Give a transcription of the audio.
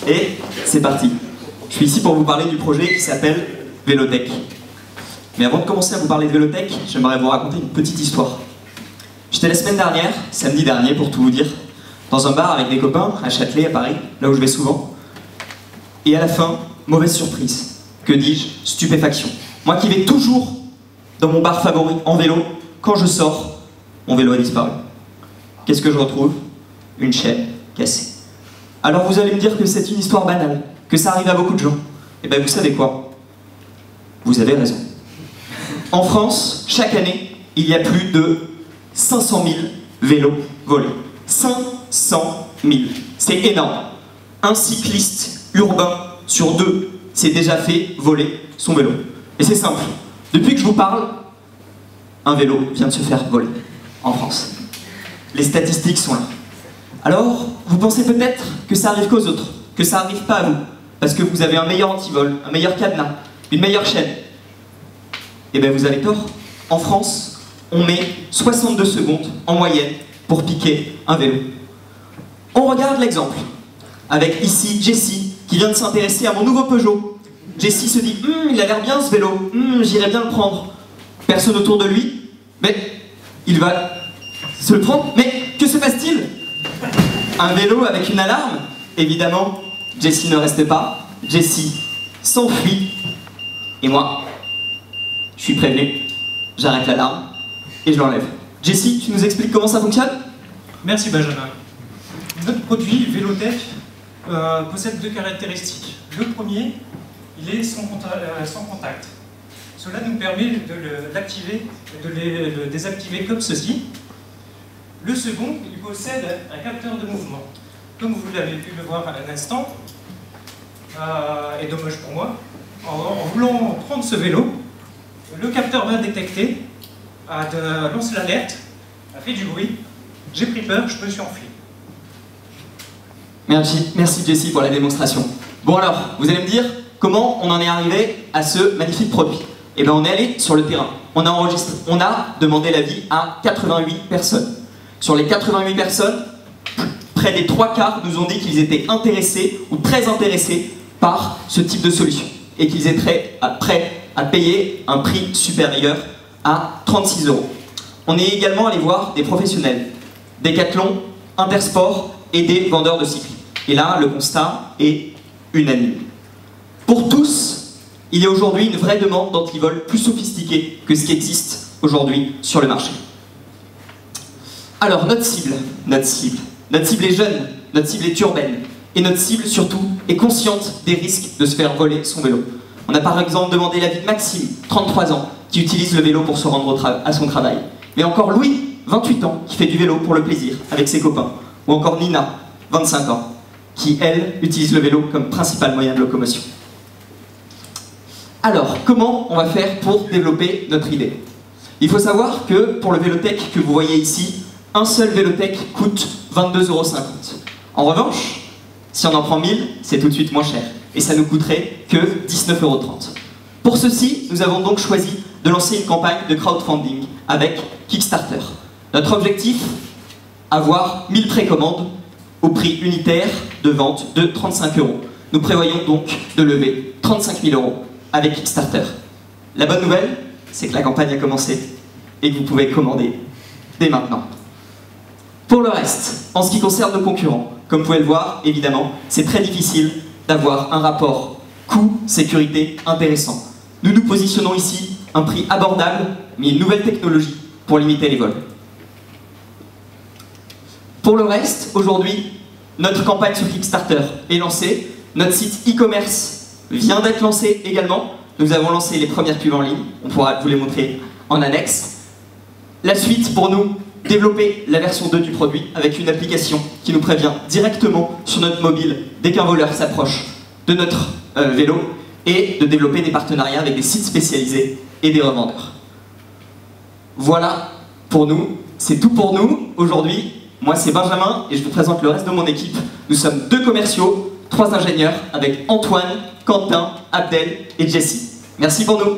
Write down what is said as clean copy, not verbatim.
Et c'est parti. Je suis ici pour vous parler du projet qui s'appelle Vélotech. Mais avant de commencer à vous parler de Vélotech, j'aimerais vous raconter une petite histoire. J'étais la semaine dernière, samedi dernier pour tout vous dire, dans un bar avec des copains à Châtelet, à Paris, là où je vais souvent. Et à la fin, mauvaise surprise. Que dis-je? Stupéfaction. Moi qui vais toujours dans mon bar favori en vélo, quand je sors, mon vélo a disparu. Qu'est-ce que je retrouve? Une chaîne cassée. Alors vous allez me dire que c'est une histoire banale, que ça arrive à beaucoup de gens. Et bien vous savez quoi? Vous avez raison. En France, chaque année, il y a plus de 500 000 vélos volés. 500 000. C'est énorme. Un cycliste urbain sur deux s'est déjà fait voler son vélo. Et c'est simple. Depuis que je vous parle, un vélo vient de se faire voler en France. Les statistiques sont là. Alors, vous pensez peut-être que ça arrive qu'aux autres, que ça n'arrive pas à vous, parce que vous avez un meilleur antivol, un meilleur cadenas, une meilleure chaîne. Eh bien vous avez tort. En France, on met 62 secondes en moyenne pour piquer un vélo. On regarde l'exemple, avec ici Jessie, qui vient de s'intéresser à mon nouveau Peugeot. Jessie se dit, il a l'air bien ce vélo, j'irai bien le prendre. Personne autour de lui, mais il va se le prendre. Mais que se passe-t-il? Un vélo avec une alarme? Évidemment, Jessie ne reste pas. Jessie s'enfuit. Et moi, je suis prévenu. J'arrête l'alarme et je l'enlève. Jessie, tu nous expliques comment ça fonctionne? Merci Benjamin. Notre produit Vélotech possède deux caractéristiques. Le premier, il est sans contact. Cela nous permet de l'activer et de le désactiver comme ceci. Le second, il possède un capteur de mouvement. Comme vous l'avez pu le voir à l'instant, et dommage pour moi, en voulant prendre ce vélo, le capteur va détecter, lance l'alerte, a fait du bruit, j'ai pris peur, je me suis enfui. Merci Jessie pour la démonstration. Bon alors, vous allez me dire comment on en est arrivé à ce magnifique produit. Eh bien on est allé sur le terrain, on a enregistré, on a demandé l'avis à 88 personnes. Sur les 88 personnes, près des 3/4 nous ont dit qu'ils étaient intéressés ou très intéressés par ce type de solution et qu'ils étaient prêts à payer un prix supérieur à 36 €. On est également allé voir des professionnels, Decathlon, Intersport et des vendeurs de cycles. Et là, le constat est unanime. Pour tous, il y a aujourd'hui une vraie demande d'antivol plus sophistiquée que ce qui existe aujourd'hui sur le marché. Alors, notre cible est jeune, notre cible est urbaine, et notre cible, surtout, est consciente des risques de se faire voler son vélo. On a par exemple demandé l'avis de Maxime, 33 ans, qui utilise le vélo pour se rendre à son travail. Mais encore Louis, 28 ans, qui fait du vélo pour le plaisir, avec ses copains. Ou encore Nina, 25 ans, qui, elle, utilise le vélo comme principal moyen de locomotion. Alors, comment on va faire pour développer notre idée? Il faut savoir que, pour le Vélotech que vous voyez ici, un seul Vélotech coûte 22,50 €. En revanche, si on en prend 1000, c'est tout de suite moins cher. Et ça nous coûterait que 19,30 €. Pour ceci, nous avons donc choisi de lancer une campagne de crowdfunding avec Kickstarter. Notre objectif, avoir 1000 précommandes au prix unitaire de vente de 35 €. Nous prévoyons donc de lever 35 000 € avec Kickstarter. La bonne nouvelle, c'est que la campagne a commencé et que vous pouvez commander dès maintenant. Pour le reste, en ce qui concerne nos concurrents, comme vous pouvez le voir, évidemment, c'est très difficile d'avoir un rapport coût-sécurité intéressant. Nous nous positionnons ici un prix abordable, mais une nouvelle technologie pour limiter les vols. Pour le reste, aujourd'hui, notre campagne sur Kickstarter est lancée, notre site e-commerce vient d'être lancé également, nous avons lancé les premières pubs en ligne, on pourra vous les montrer en annexe. La suite pour nous, développer la version 2 du produit avec une application qui nous prévient directement sur notre mobile dès qu'un voleur s'approche de notre vélo et de développer des partenariats avec des sites spécialisés et des revendeurs. Voilà pour nous, c'est tout pour nous aujourd'hui. Moi c'est Benjamin et je vous présente le reste de mon équipe. Nous sommes 2 commerciaux, 3 ingénieurs avec Antoine, Quentin, Abdel et Jessie. Merci pour nous.